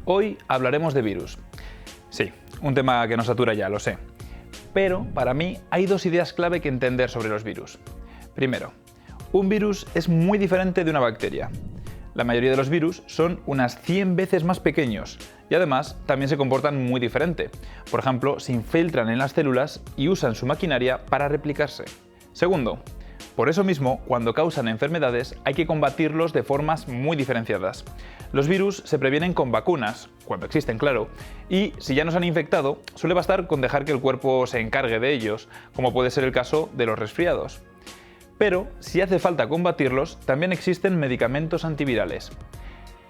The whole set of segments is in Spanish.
Hoy hablaremos de virus. Sí, un tema que nos satura ya, lo sé. Pero, para mí, hay dos ideas clave que entender sobre los virus. Primero, un virus es muy diferente de una bacteria. La mayoría de los virus son unas 100 veces más pequeños y además también se comportan muy diferente. Por ejemplo, se infiltran en las células y usan su maquinaria para replicarse. Segundo, por eso mismo, cuando causan enfermedades hay que combatirlos de formas muy diferenciadas. Los virus se previenen con vacunas, cuando existen, claro, y si ya nos han infectado, suele bastar con dejar que el cuerpo se encargue de ellos, como puede ser el caso de los resfriados. Pero, si hace falta combatirlos, también existen medicamentos antivirales.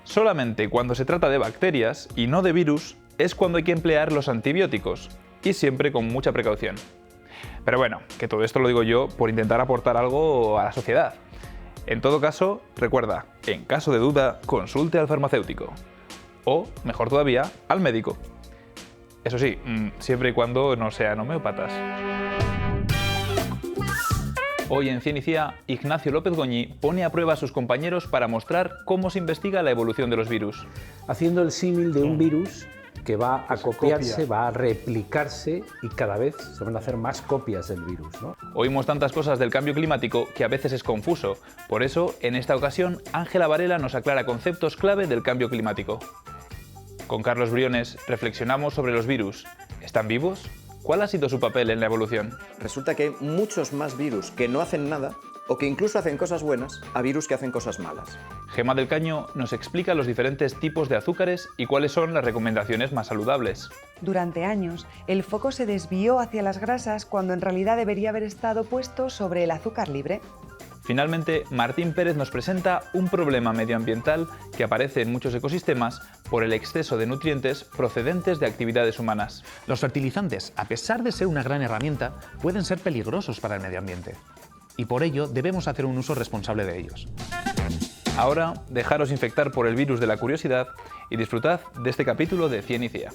Solamente cuando se trata de bacterias y no de virus, es cuando hay que emplear los antibióticos, y siempre con mucha precaución. Pero bueno, que todo esto lo digo yo por intentar aportar algo a la sociedad. En todo caso, recuerda, en caso de duda, consulte al farmacéutico. O, mejor todavía, al médico. Eso sí, siempre y cuando no sean homeópatas. Hoy en Ciencia, Ignacio López Goñi pone a prueba a sus compañeros para mostrar cómo se investiga la evolución de los virus. Haciendo el símil de un virus que va a copiarse, va a replicarse y cada vez se van a hacer más copias del virus, ¿no? Oímos tantas cosas del cambio climático que a veces es confuso. Por eso, en esta ocasión, Ángela Varela nos aclara conceptos clave del cambio climático. Con Carlos Briones reflexionamos sobre los virus. ¿Están vivos? ¿Cuál ha sido su papel en la evolución? Resulta que hay muchos más virus que no hacen nada o que incluso hacen cosas buenas a virus que hacen cosas malas. Gemma del Caño nos explica los diferentes tipos de azúcares y cuáles son las recomendaciones más saludables. Durante años, el foco se desvió hacia las grasas cuando en realidad debería haber estado puesto sobre el azúcar libre. Finalmente, Martín Pérez nos presenta un problema medioambiental que aparece en muchos ecosistemas por el exceso de nutrientes procedentes de actividades humanas. Los fertilizantes, a pesar de ser una gran herramienta, pueden ser peligrosos para el medio ambiente. Y por ello debemos hacer un uso responsable de ellos. Ahora, dejaros infectar por el virus de la curiosidad y disfrutad de este capítulo de Ciencia.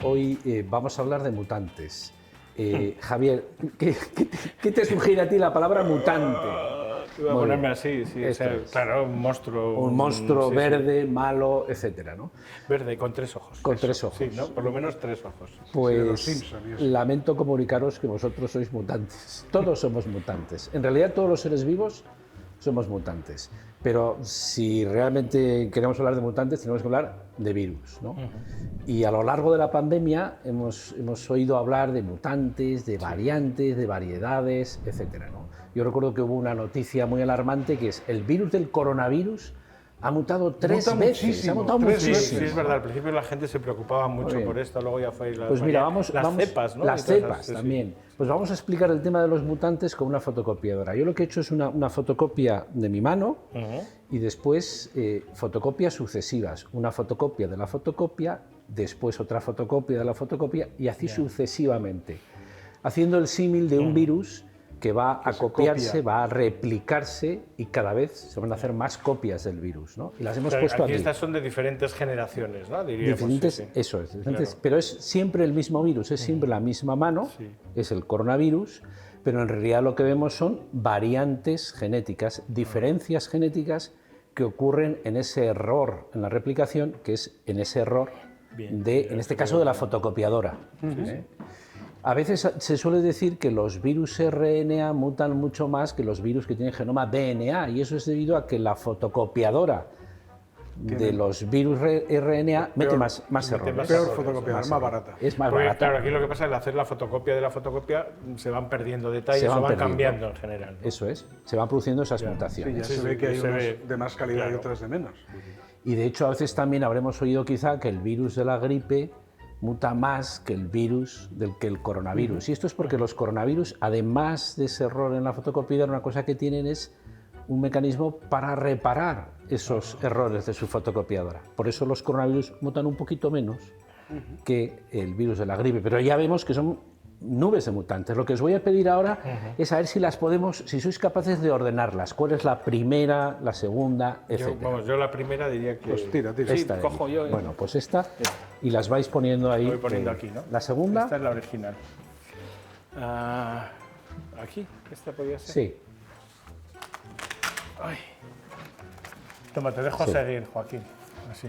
Hoy vamos a hablar de mutantes. Javier, ¿qué te sugiere a ti la palabra mutante? Voy a ponerme así, sí, o sea, claro, un monstruo. Un monstruo sí, verde, malo, etcétera, ¿no? Verde, con 3 ojos. Con 3 ojos. Sí, ¿no? Por lo menos 3 ojos. Pues lamento comunicaros que vosotros sois mutantes. Todos somos mutantes. En realidad todos los seres vivos somos mutantes. Pero si realmente queremos hablar de mutantes, tenemos que hablar de virus, ¿no? Y a lo largo de la pandemia hemos oído hablar de mutantes, de variantes, de variedades, etcétera, ¿no? Yo recuerdo que hubo una noticia muy alarmante que es el virus del coronavirus ha mutado 3 veces. Ha mutado muchísimo. Sí, es verdad. Al principio la gente se preocupaba mucho por esto, luego ya fue pues mira, vamos, cepas, ¿no? Las cepas también. Pues vamos a explicar el tema de los mutantes con una fotocopiadora. Yo lo que he hecho es una fotocopia de mi mano y después fotocopias sucesivas. Una fotocopia de la fotocopia, después otra fotocopia de la fotocopia y así sucesivamente. Haciendo el símil de un virus que va a copiarse, va a replicarse y cada vez se van a hacer más copias del virus, ¿no? Y las hemos puesto aquí. Estas son de diferentes generaciones, ¿no? Diríamos, diferentes, sí. Eso es, diferentes, pero es siempre el mismo virus, es siempre la misma mano, es el coronavirus, pero en realidad lo que vemos son variantes genéticas, diferencias genéticas que ocurren en ese error en la replicación, que es en ese error en este caso de la fotocopiadora. A veces se suele decir que los virus RNA mutan mucho más que los virus que tienen genoma DNA, y eso es debido a que la fotocopiadora de los virus RNA mete más errores. Peor fotocopiadora, más barata. Es más barata. Claro, aquí lo que pasa es que al hacer la fotocopia de la fotocopia se van perdiendo detalles, se van cambiando en general, ¿no? Eso es, se van produciendo esas mutaciones. Sí, ya se ve que hay unos de más calidad y otros de menos. Y de hecho a veces también habremos oído quizá que el virus de la gripe muta más que el virus que el coronavirus. Y esto es porque los coronavirus, además de ese error en la fotocopiadora, una cosa que tienen es un mecanismo para reparar esos errores de su fotocopiadora. Por eso los coronavirus mutan un poquito menos que el virus de la gripe, pero ya vemos que son nubes de mutantes. Lo que os voy a pedir ahora es a ver si las podemos, si sois capaces de ordenarlas. ¿Cuál es la primera, la segunda, etcétera? Yo la primera diría que... Pues tira. Sí, Esta de cojo aquí. yo. Bueno, pues esta, y las vais poniendo ahí. Voy poniendo aquí, ¿no? La segunda. Esta es la original. ¿Aquí? ¿Esta podría ser? Sí. Ay. Toma, te dejo seguir, Joaquín. Así.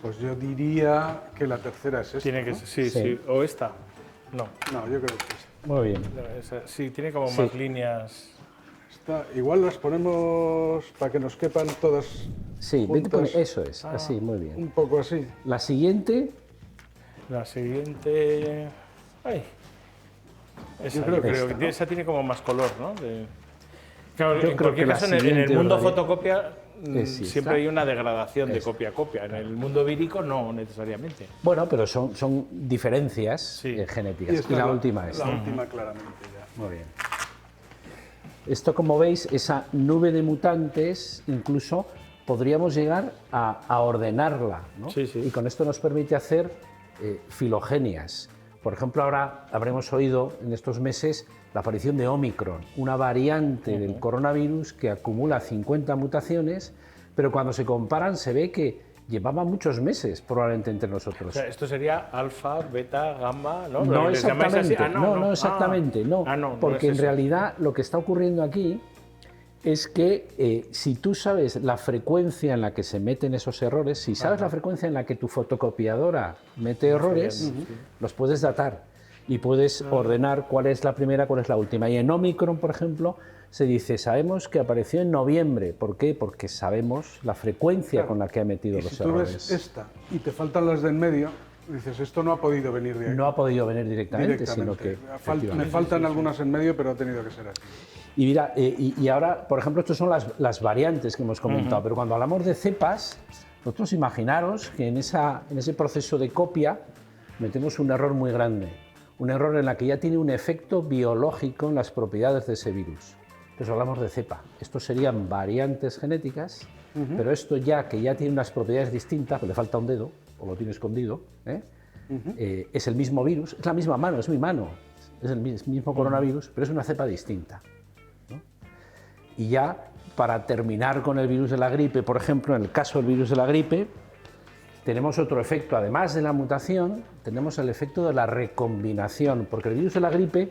Pues yo diría que la tercera es esta. Tiene que ¿no? ser, sí, Sí. sí. ¿O esta? No. No, yo creo que es esta. Muy bien. No, sí, tiene como Sí. más líneas. Igual las ponemos para que nos quepan todas Sí, juntas. eso es, así, muy bien. Un poco así. La siguiente, La siguiente... Ay. Esa, yo creo esta, que esa tiene como más color, ¿no? Claro, Yo en creo cualquier que la caso, en el siguiente mundo os daría- fotocopia es esta. siempre hay una degradación de Esta. copia a copia. En el mundo vírico no necesariamente. bueno, pero son diferencias Sí. genéticas. esta Y la es última es. La última claramente ya. Muy bien. Esto, como veis, esa nube de mutantes, incluso podríamos llegar a ordenarla, ¿no? Sí, sí. Y con esto nos permite hacer filogenias. Por ejemplo, ahora habremos oído en estos meses la aparición de Omicron, una variante del coronavirus que acumula 50 mutaciones, pero cuando se comparan se ve que llevaba muchos meses probablemente entre O nosotros. sea, esto sería alfa, beta, gamma, ¿no? No ¿Les llamáis así? exactamente, no exactamente, no, no porque es en eso. realidad lo que está ocurriendo aquí es que si tú sabes la frecuencia en la que se meten esos errores, si sabes la frecuencia en la que tu fotocopiadora mete errores, los puedes datar y puedes ordenar cuál es la primera, cuál es la última. Y en Omicron, por ejemplo, se dice, sabemos que apareció en noviembre. ¿Por qué? Porque sabemos la frecuencia con la que ha metido Y los si tú errores. ves esta y te faltan las de en medio, dices, esto no ha podido venir de ahí. No ha podido venir directamente, sino que... Me efectivamente. faltan algunas en medio, pero ha tenido que ser así. Y mira, y ahora, por ejemplo, estas son las variantes que hemos comentado, pero cuando hablamos de cepas, vosotros imaginaros que en ese proceso de copia metemos un error muy grande, un error en la que ya tiene un efecto biológico en las propiedades de ese virus. Entonces hablamos de cepa. Estos serían variantes genéticas, pero esto ya, que ya tiene unas propiedades distintas, pues le falta un dedo, o lo tiene escondido, es el mismo virus, es la misma mano, es mi mano, es el mismo coronavirus, pero es una cepa distinta. Y ya, para terminar con el virus de la gripe, por ejemplo, en el caso del virus de la gripe, tenemos otro efecto, además de la mutación, tenemos el efecto de la recombinación, porque el virus de la gripe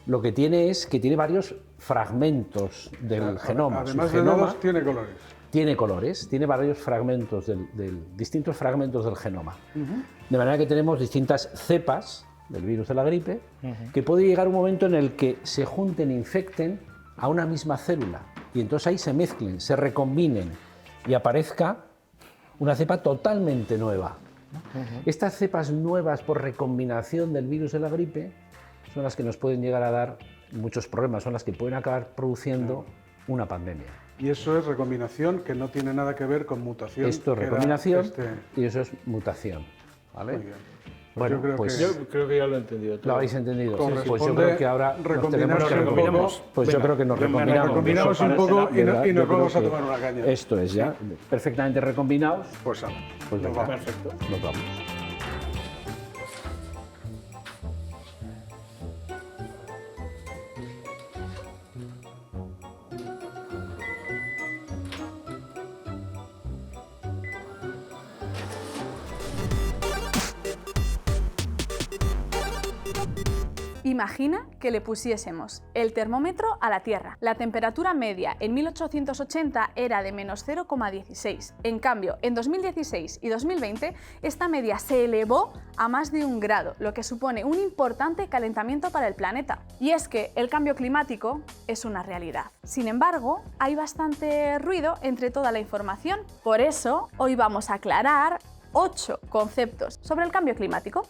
lo que tiene es que tiene varios fragmentos del genoma. Además Su de genoma dedos, tiene colores. tiene colores, tiene varios fragmentos, distintos fragmentos del genoma. De manera que tenemos distintas cepas del virus de la gripe, que puede llegar un momento en el que se junten, infecten a una misma célula, y entonces ahí se mezclen, se recombinen, y aparezca una cepa totalmente nueva. Estas cepas nuevas por recombinación del virus de la gripe son las que nos pueden llegar a dar muchos problemas, son las que pueden acabar produciendo una pandemia. Y eso es recombinación, que no tiene nada que ver con mutación. Esto es que era recombinación y eso es mutación. ¿Vale? Muy bien. Bueno, yo creo pues que Yo creo que ya lo he entendido todo. lo habéis entendido. Pues yo corresponde creo que ahora nos tenemos que recombinarse un poco. Pues yo creo que nos recombinamos. recombinamos un poco y, ¿Verdad? y nos Yo creo vamos a que tomar una caña. Esto es ya perfectamente recombinados. Pues vamos. Pues Nos venga, vamos. Perfecto. nos vamos. Imagina que le pusiésemos el termómetro a la Tierra. La temperatura media en 1880 era de menos 0,16. En cambio, en 2016 y 2020, esta media se elevó a más de 1 grado, lo que supone un importante calentamiento para el planeta. Y es que el cambio climático es una realidad. Sin embargo, hay bastante ruido entre toda la información. Por eso, hoy vamos a aclarar 8 conceptos sobre el cambio climático.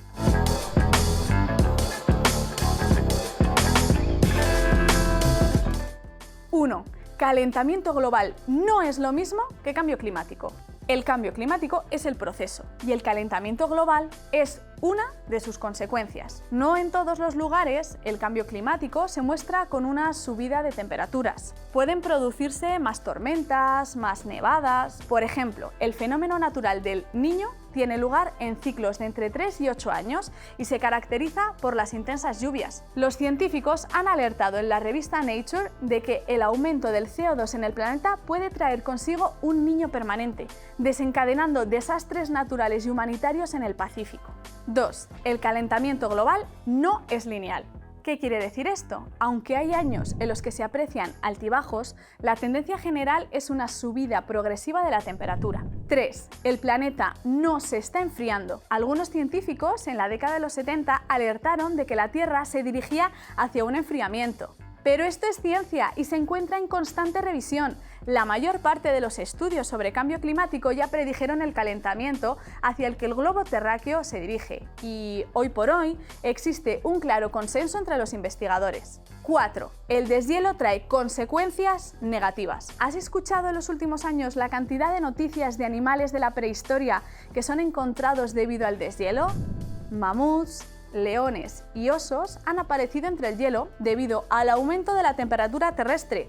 1. Calentamiento global no es lo mismo que cambio climático. El cambio climático es el proceso y el calentamiento global es una de sus consecuencias. No en todos los lugares el cambio climático se muestra con una subida de temperaturas. Pueden producirse más tormentas, más nevadas. Por ejemplo, el fenómeno natural del Niño tiene lugar en ciclos de entre 3 y 8 años y se caracteriza por las intensas lluvias. Los científicos han alertado en la revista Nature de que el aumento del CO2 en el planeta puede traer consigo un niño permanente, desencadenando desastres naturales y humanitarios en el Pacífico. 2. El calentamiento global no es lineal. ¿Qué quiere decir esto? Aunque hay años en los que se aprecian altibajos, la tendencia general es una subida progresiva de la temperatura. 3. El planeta no se está enfriando. Algunos científicos en la década de los 70 alertaron de que la Tierra se dirigía hacia un enfriamiento. Pero esto es ciencia y se encuentra en constante revisión. La mayor parte de los estudios sobre cambio climático ya predijeron el calentamiento hacia el que el globo terráqueo se dirige. Y hoy por hoy existe un claro consenso entre los investigadores. 4. El deshielo trae consecuencias negativas. ¿Has escuchado en los últimos años la cantidad de noticias de animales de la prehistoria que son encontrados debido al deshielo? Mamuts, leones y osos han aparecido entre el hielo debido al aumento de la temperatura terrestre.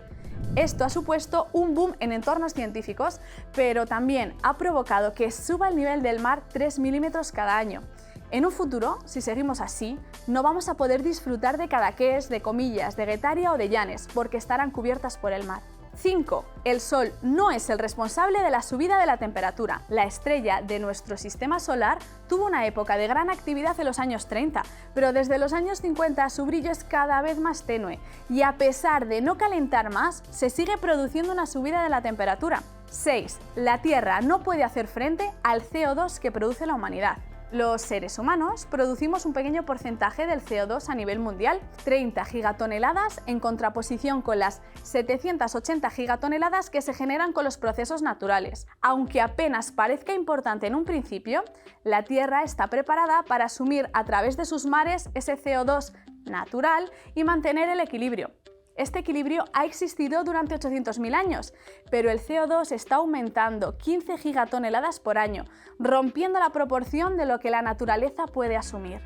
Esto ha supuesto un boom en entornos científicos, pero también ha provocado que suba el nivel del mar 3 milímetros cada año. En un futuro, si seguimos así, no vamos a poder disfrutar de Cadaqués, de Comillas, de Guetaria o de Llanes, porque estarán cubiertas por el mar. 5. El Sol no es el responsable de la subida de la temperatura. La estrella de nuestro sistema solar tuvo una época de gran actividad en los años 30, pero desde los años 50 su brillo es cada vez más tenue y a pesar de no calentar más, se sigue produciendo una subida de la temperatura. 6. La Tierra no puede hacer frente al CO2 que produce la humanidad. Los seres humanos producimos un pequeño porcentaje del CO2 a nivel mundial, 30 gigatoneladas en contraposición con las 780 gigatoneladas que se generan con los procesos naturales. Aunque apenas parezca importante en un principio, la Tierra está preparada para asumir a través de sus mares ese CO2 natural y mantener el equilibrio. Este equilibrio ha existido durante 800.000 años, pero el CO2 está aumentando 15 gigatoneladas por año, rompiendo la proporción de lo que la naturaleza puede asumir.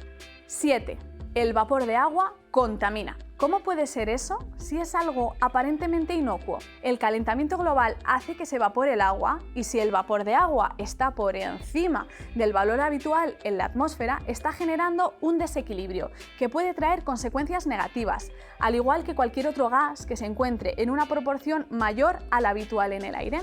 7. El vapor de agua contamina. ¿Cómo puede ser eso si es algo aparentemente inocuo? El calentamiento global hace que se evapore el agua y si el vapor de agua está por encima del valor habitual en la atmósfera, está generando un desequilibrio que puede traer consecuencias negativas, al igual que cualquier otro gas que se encuentre en una proporción mayor a la habitual en el aire.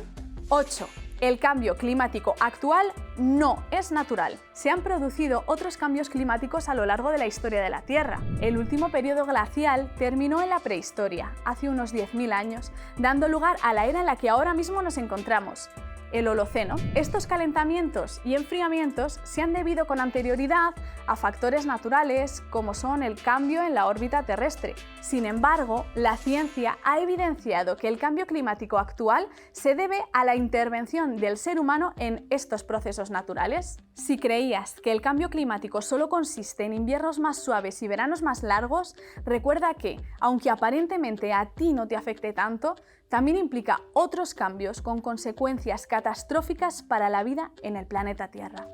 8. El cambio climático actual no es natural. Se han producido otros cambios climáticos a lo largo de la historia de la Tierra. El último periodo glacial terminó en la prehistoria, hace unos 10.000 años, dando lugar a la era en la que ahora mismo nos encontramos, el Holoceno. Estos calentamientos y enfriamientos se han debido con anterioridad a factores naturales como son el cambio en la órbita terrestre. Sin embargo, la ciencia ha evidenciado que el cambio climático actual se debe a la intervención del ser humano en estos procesos naturales. Si creías que el cambio climático solo consiste en inviernos más suaves y veranos más largos, recuerda que, aunque aparentemente a ti no te afecte tanto, también implica otros cambios con consecuencias catastróficas para la vida en el planeta Tierra.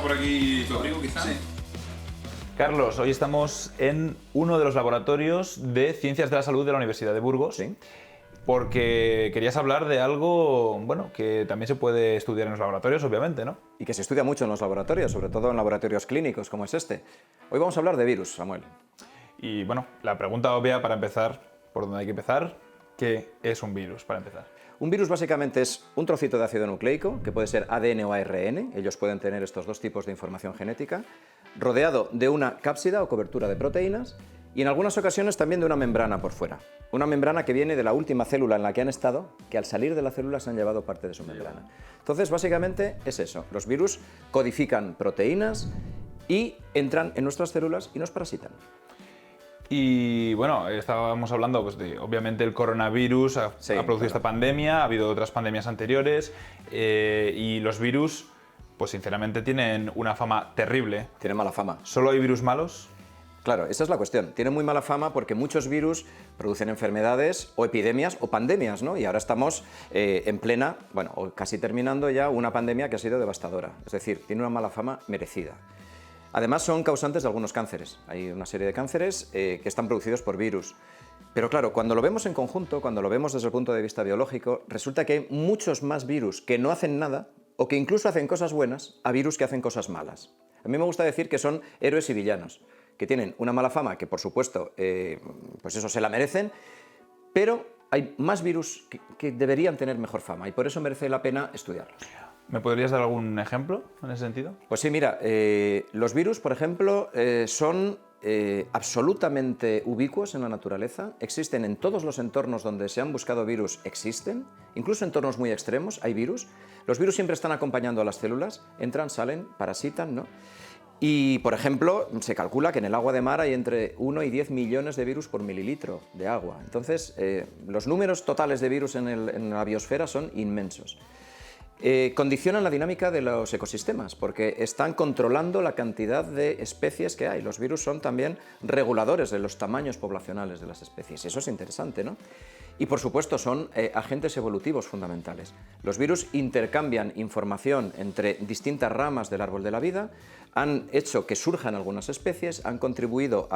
Por aquí tu abrigo, quizás. Sí. Carlos, hoy estamos en uno de los laboratorios de Ciencias de la Salud de la Universidad de Burgos. Sí. Porque querías hablar de algo, bueno, que también se puede estudiar en los laboratorios, obviamente, ¿no? Y que se estudia mucho en los laboratorios, sobre todo en laboratorios clínicos como es este. Hoy vamos a hablar de virus, Samuel. Y bueno, la pregunta obvia para empezar, por donde hay que empezar, ¿qué es un virus para empezar? Un virus básicamente es un trocito de ácido nucleico, que puede ser ADN o ARN, ellos pueden tener estos dos tipos de información genética, rodeado de una cápsida o cobertura de proteínas y en algunas ocasiones también de una membrana por fuera. Una membrana que viene de la última célula en la que han estado, que al salir de la célula se han llevado parte de su membrana. Entonces, básicamente es eso, los virus codifican proteínas y entran en nuestras células y nos parasitan. Y bueno, estábamos hablando pues, de, obviamente, el coronavirus ha producido esta pandemia, ha habido otras pandemias anteriores y los virus, pues sinceramente, tienen una fama terrible. Tienen mala fama. ¿Solo hay virus malos? Claro, esa es la cuestión. Tienen muy mala fama porque muchos virus producen enfermedades o epidemias o pandemias, ¿no? Y ahora estamos en plena, bueno, o casi terminando ya una pandemia que ha sido devastadora. Es decir, tiene una mala fama merecida. Además, son causantes de algunos cánceres. Hay una serie de cánceres que están producidos por virus. Pero claro, cuando lo vemos en conjunto, cuando lo vemos desde el punto de vista biológico, resulta que hay muchos más virus que no hacen nada o que incluso hacen cosas buenas a virus que hacen cosas malas. A mí me gusta decir que son héroes y villanos, que tienen una mala fama, que por supuesto, pues eso se la merecen, pero hay más virus que deberían tener mejor fama y por eso merece la pena estudiarlos. ¿Me podrías dar algún ejemplo en ese sentido? Pues sí, mira, los virus, por ejemplo, son absolutamente ubicuos en la naturaleza, existen en todos los entornos donde se han buscado virus, existen, incluso en entornos muy extremos hay virus. Los virus siempre están acompañando a las células, entran, salen, parasitan, ¿no? Y, por ejemplo, se calcula que en el agua de mar hay entre 1 y 10 millones de virus por mililitro de agua. Entonces, los números totales de virus en la biosfera son inmensos. Condicionan la dinámica de los ecosistemas porque están controlando la cantidad de especies que hay. Los virus son también reguladores de los tamaños poblacionales de las especies. Eso es interesante, ¿no? Y por supuesto son agentes evolutivos fundamentales. Los virus intercambian información entre distintas ramas del árbol de la vida, han hecho que surjan algunas especies, han contribuido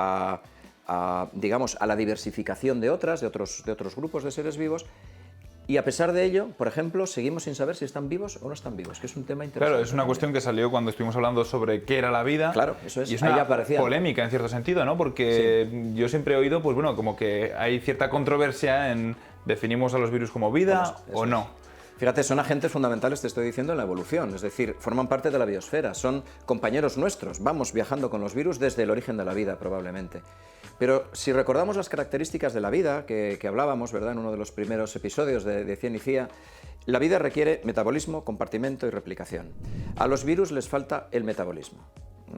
digamos, a la diversificación de otros grupos de seres vivos. Y a pesar de ello, por ejemplo, seguimos sin saber si están vivos o no están vivos, que es un tema interesante. Claro, es una cuestión que salió cuando estuvimos hablando sobre qué era la vida. Claro, eso es. Y es Ahí una aparecía polémica en cierto sentido, ¿no? Porque sí, yo siempre he oído, pues bueno, como que hay cierta controversia en definimos a los virus como vida o no. Fíjate, son agentes fundamentales, te estoy diciendo, en la evolución, es decir, forman parte de la biosfera, son compañeros nuestros, vamos viajando con los virus desde el origen de la vida, probablemente. Pero si recordamos las características de la vida que hablábamos, ¿verdad?, en uno de los primeros episodios de Cien y Cía, la vida requiere metabolismo, compartimento y replicación. A los virus les falta el metabolismo.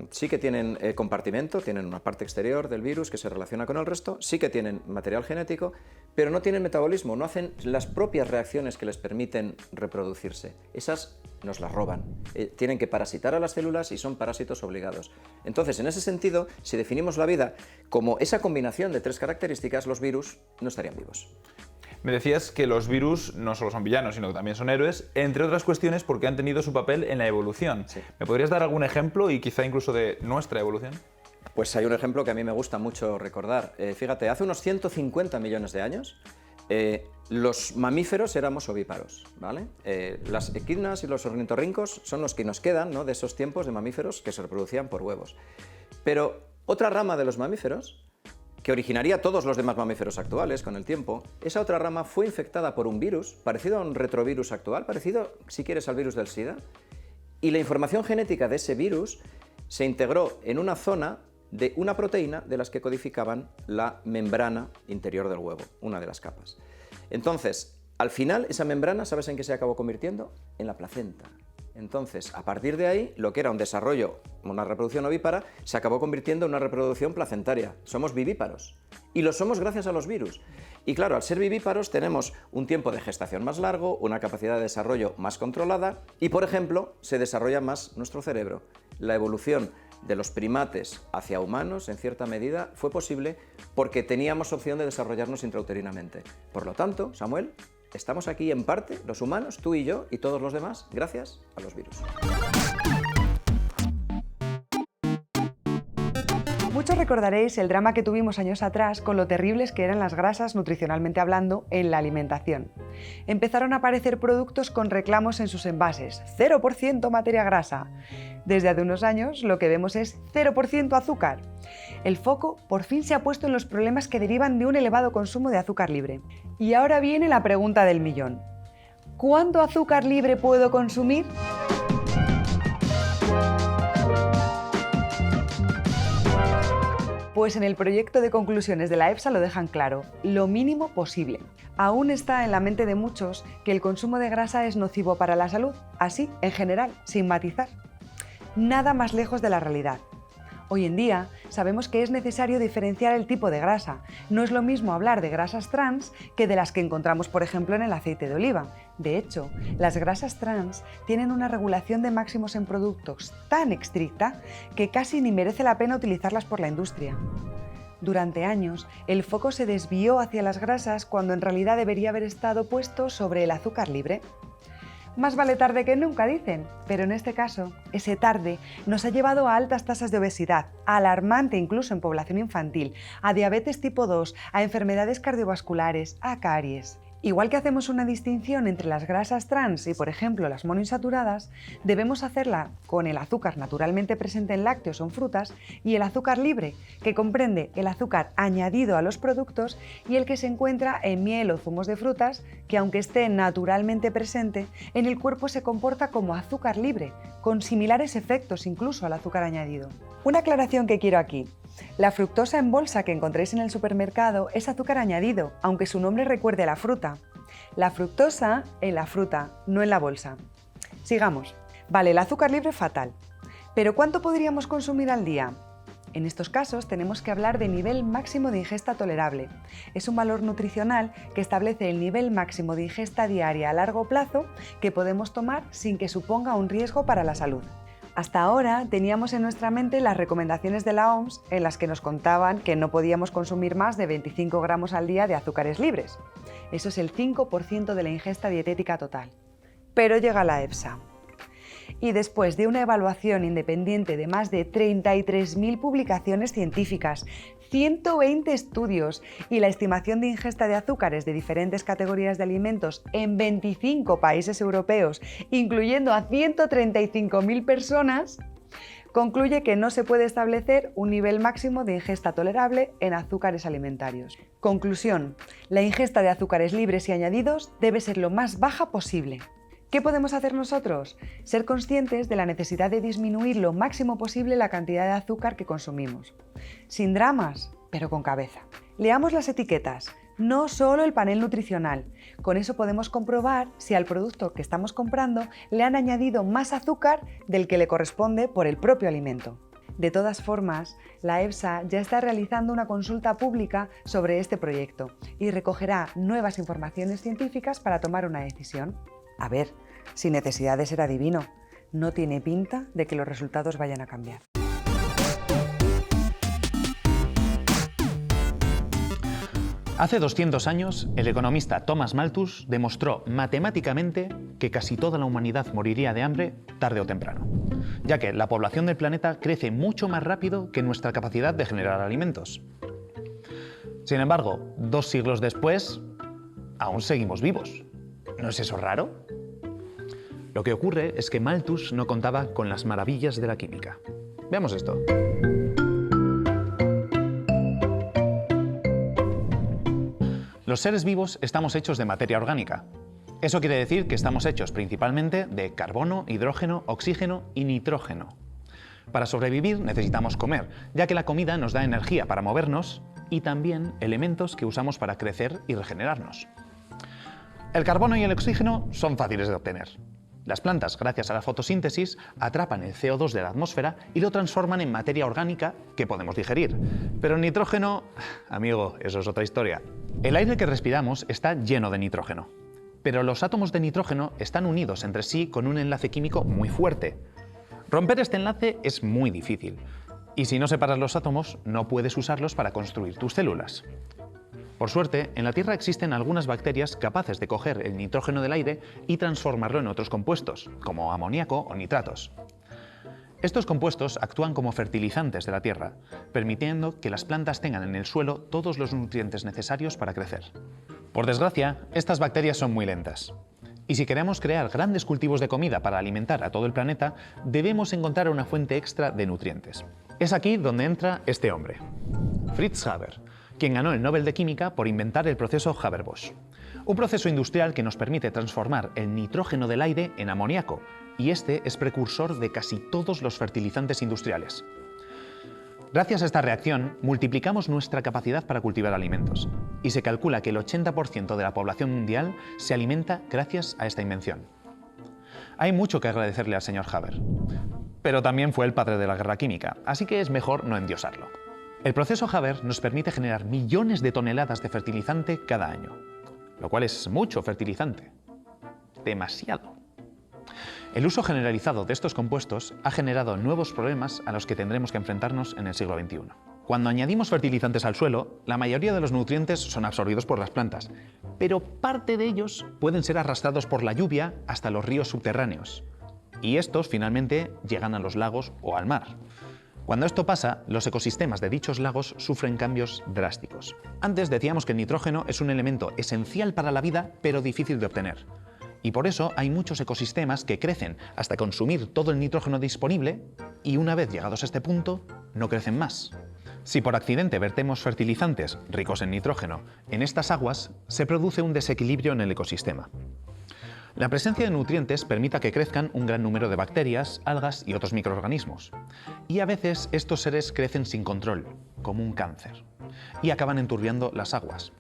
Sí que tienen compartimento, tienen una parte exterior del virus que se relaciona con el resto, sí que tienen material genético, pero no tienen metabolismo, no hacen las propias reacciones que les permiten reproducirse. Esas nos las roban. Tienen que parasitar a las células y son parásitos obligados. Entonces, en ese sentido, si definimos la vida como esa combinación de tres características, los virus no estarían vivos. Me decías que los virus no solo son villanos, sino que también son héroes, entre otras cuestiones porque han tenido su papel en la evolución. Sí. ¿Me podrías dar algún ejemplo y quizá incluso de nuestra evolución? Pues hay un ejemplo que a mí me gusta mucho recordar. Fíjate, hace unos 150 millones de años los mamíferos éramos ovíparos, ¿vale? Las equinas y los ornitorrincos son los que nos quedan, ¿no?, de esos tiempos de mamíferos que se reproducían por huevos. Pero otra rama de los mamíferos, que originaría todos los demás mamíferos actuales con el tiempo, esa otra rama fue infectada por un virus, parecido a un retrovirus actual, parecido, si quieres, al virus del SIDA, y la información genética de ese virus se integró en una zona de una proteína de las que codificaban la membrana interior del huevo, una de las capas. Entonces, al final, esa membrana, ¿sabes en qué se acabó convirtiendo? En la placenta. Entonces, a partir de ahí, lo que era un desarrollo, una reproducción ovípara, se acabó convirtiendo en una reproducción placentaria. Somos vivíparos. Y lo somos gracias a los virus. Y claro, al ser vivíparos tenemos un tiempo de gestación más largo, una capacidad de desarrollo más controlada y, por ejemplo, se desarrolla más nuestro cerebro. La evolución de los primates hacia humanos, en cierta medida, fue posible porque teníamos opción de desarrollarnos intrauterinamente. Por lo tanto, Samuel, estamos aquí en parte, los humanos, tú y yo y todos los demás, gracias a los virus. Muchos recordaréis el drama que tuvimos años atrás con lo terribles que eran las grasas, nutricionalmente hablando, en la alimentación. Empezaron a aparecer productos con reclamos en sus envases, 0% materia grasa. Desde hace unos años lo que vemos es 0% azúcar. El foco por fin se ha puesto en los problemas que derivan de un elevado consumo de azúcar libre. Y ahora viene la pregunta del millón. ¿Cuánto azúcar libre puedo consumir? Pues en el proyecto de conclusiones de la EFSA lo dejan claro, lo mínimo posible. Aún está en la mente de muchos que el consumo de grasa es nocivo para la salud, así, en general, sin matizar. Nada más lejos de la realidad. Hoy en día, sabemos que es necesario diferenciar el tipo de grasa. No es lo mismo hablar de grasas trans que de las que encontramos, por ejemplo, en el aceite de oliva. De hecho, las grasas trans tienen una regulación de máximos en productos tan estricta que casi ni merece la pena utilizarlas por la industria. Durante años, el foco se desvió hacia las grasas cuando en realidad debería haber estado puesto sobre el azúcar libre. Más vale tarde que nunca, dicen, pero en este caso, ese tarde nos ha llevado a altas tasas de obesidad, alarmante incluso en población infantil, a diabetes tipo 2, a enfermedades cardiovasculares, a caries. Igual que hacemos una distinción entre las grasas trans y, por ejemplo, las monoinsaturadas, debemos hacerla con el azúcar naturalmente presente en lácteos o en frutas y el azúcar libre, que comprende el azúcar añadido a los productos y el que se encuentra en miel o zumos de frutas, que aunque esté naturalmente presente, en el cuerpo se comporta como azúcar libre, con similares efectos incluso al azúcar añadido. Una aclaración que quiero aquí. La fructosa en bolsa que encontréis en el supermercado es azúcar añadido, aunque su nombre recuerde a la fruta. La fructosa en la fruta, no en la bolsa. Sigamos. Vale, el azúcar libre fatal. ¿Pero cuánto podríamos consumir al día? En estos casos tenemos que hablar de nivel máximo de ingesta tolerable. Es un valor nutricional que establece el nivel máximo de ingesta diaria a largo plazo que podemos tomar sin que suponga un riesgo para la salud. Hasta ahora teníamos en nuestra mente las recomendaciones de la OMS en las que nos contaban que no podíamos consumir más de 25 gramos al día de azúcares libres. Eso es el 5% de la ingesta dietética total. Pero llega la EFSA. Y después de una evaluación independiente de más de 33.000 publicaciones científicas, 120 estudios y la estimación de ingesta de azúcares de diferentes categorías de alimentos en 25 países europeos, incluyendo a 135.000 personas, concluye que no se puede establecer un nivel máximo de ingesta tolerable en azúcares alimentarios. Conclusión: la ingesta de azúcares libres y añadidos debe ser lo más baja posible. ¿Qué podemos hacer nosotros? Ser conscientes de la necesidad de disminuir lo máximo posible la cantidad de azúcar que consumimos. Sin dramas, pero con cabeza. Leamos las etiquetas, no solo el panel nutricional. Con eso podemos comprobar si al producto que estamos comprando le han añadido más azúcar del que le corresponde por el propio alimento. De todas formas, la EFSA ya está realizando una consulta pública sobre este proyecto y recogerá nuevas informaciones científicas para tomar una decisión. A ver, sin necesidad de ser adivino, no tiene pinta de que los resultados vayan a cambiar. Hace 200 años, el economista Thomas Malthus demostró matemáticamente que casi toda la humanidad moriría de hambre tarde o temprano, ya que la población del planeta crece mucho más rápido que nuestra capacidad de generar alimentos. Sin embargo, 2 siglos después, aún seguimos vivos. ¿No es eso raro? Lo que ocurre es que Malthus no contaba con las maravillas de la química. Veamos esto. Los seres vivos estamos hechos de materia orgánica. Eso quiere decir que estamos hechos principalmente de carbono, hidrógeno, oxígeno y nitrógeno. Para sobrevivir necesitamos comer, ya que la comida nos da energía para movernos y también elementos que usamos para crecer y regenerarnos. El carbono y el oxígeno son fáciles de obtener. Las plantas, gracias a la fotosíntesis, atrapan el CO2 de la atmósfera y lo transforman en materia orgánica que podemos digerir. Pero el nitrógeno, amigo, eso es otra historia. El aire que respiramos está lleno de nitrógeno. Pero los átomos de nitrógeno están unidos entre sí con un enlace químico muy fuerte. Romper este enlace es muy difícil. Y si no separas los átomos, no puedes usarlos para construir tus células. Por suerte, en la Tierra existen algunas bacterias capaces de coger el nitrógeno del aire y transformarlo en otros compuestos, como amoníaco o nitratos. Estos compuestos actúan como fertilizantes de la Tierra, permitiendo que las plantas tengan en el suelo todos los nutrientes necesarios para crecer. Por desgracia, estas bacterias son muy lentas. Y si queremos crear grandes cultivos de comida para alimentar a todo el planeta, debemos encontrar una fuente extra de nutrientes. Es aquí donde entra este hombre, Fritz Haber, quien ganó el Nobel de Química por inventar el proceso Haber-Bosch. Un proceso industrial que nos permite transformar el nitrógeno del aire en amoníaco, y este es precursor de casi todos los fertilizantes industriales. Gracias a esta reacción, multiplicamos nuestra capacidad para cultivar alimentos, y se calcula que el 80% de la población mundial se alimenta gracias a esta invención. Hay mucho que agradecerle al señor Haber. pero también fue el padre de la guerra química, así que es mejor no endiosarlo. El proceso Haber nos permite generar millones de toneladas de fertilizante cada año, lo cual es mucho fertilizante. Demasiado. El uso generalizado de estos compuestos ha generado nuevos problemas a los que tendremos que enfrentarnos en el siglo XXI. Cuando añadimos fertilizantes al suelo, la mayoría de los nutrientes son absorbidos por las plantas, pero parte de ellos pueden ser arrastrados por la lluvia hasta los ríos subterráneos, y estos finalmente llegan a los lagos o al mar. Cuando esto pasa, los ecosistemas de dichos lagos sufren cambios drásticos. Antes decíamos que el nitrógeno es un elemento esencial para la vida, pero difícil de obtener. Y por eso hay muchos ecosistemas que crecen hasta consumir todo el nitrógeno disponible y una vez llegados a este punto, no crecen más. Si por accidente vertemos fertilizantes ricos en nitrógeno en estas aguas, se produce un desequilibrio en el ecosistema. La presencia de nutrientes permite que crezcan un gran número de bacterias, algas y otros microorganismos. Y a veces estos seres crecen sin control, como un cáncer, y acaban enturbiando las aguas.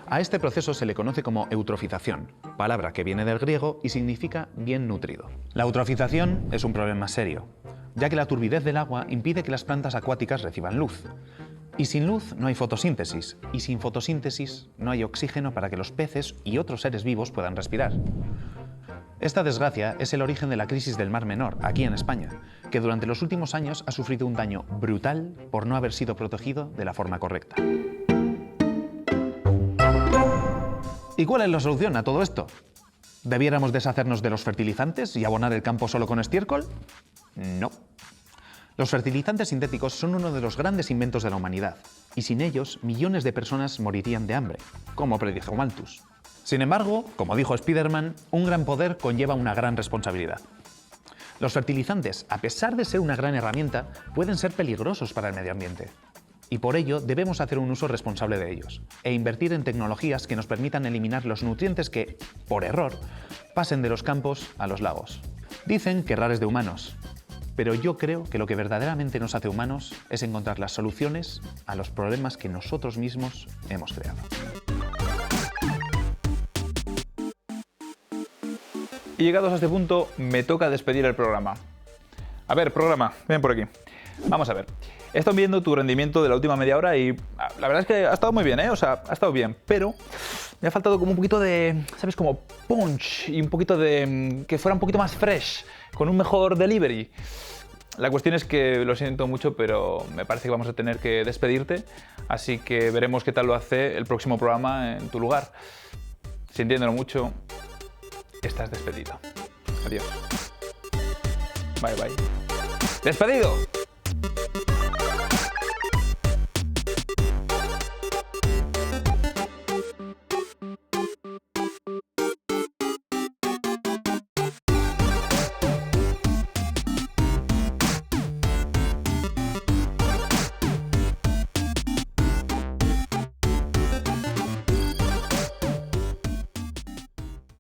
A este proceso se le conoce como eutrofización, palabra que viene del griego y significa bien nutrido. La eutrofización es un problema serio, ya que la turbidez del agua impide que las plantas acuáticas reciban luz. Y sin luz no hay fotosíntesis, y sin fotosíntesis no hay oxígeno para que los peces y otros seres vivos puedan respirar. Esta desgracia es el origen de la crisis del Mar Menor, aquí en España, que durante los últimos años ha sufrido un daño brutal por no haber sido protegido de la forma correcta. ¿Y cuál es la solución a todo esto? ¿Debiéramos deshacernos de los fertilizantes y abonar el campo solo con estiércol? No. Los fertilizantes sintéticos son uno de los grandes inventos de la humanidad, y sin ellos millones de personas morirían de hambre, como predijo Malthus. Sin embargo, como dijo Spiderman, un gran poder conlleva una gran responsabilidad. Los fertilizantes, a pesar de ser una gran herramienta, pueden ser peligrosos para el medio ambiente. Y por ello debemos hacer un uso responsable de ellos, e invertir en tecnologías que nos permitan eliminar los nutrientes que, por error, pasen de los campos a los lagos. Dicen que errar es de humanos, pero yo creo que lo que verdaderamente nos hace humanos es encontrar las soluciones a los problemas que nosotros mismos hemos creado. Y llegados a este punto, me toca despedir el programa. A ver, programa, ven por aquí. Vamos a ver. He estado viendo tu rendimiento de la última media hora y la verdad es que ha estado muy bien, ¿eh? O sea, ha estado bien, pero me ha faltado como un poquito de, ¿sabes? Como punch y un poquito de... que fuera un poquito más fresh, con un mejor delivery. La cuestión es que lo siento mucho, pero me parece que vamos a tener que despedirte, así que veremos qué tal lo hace el próximo programa en tu lugar. Sintiéndolo mucho, estás despedido. Adiós. Bye, bye. ¡Despedido!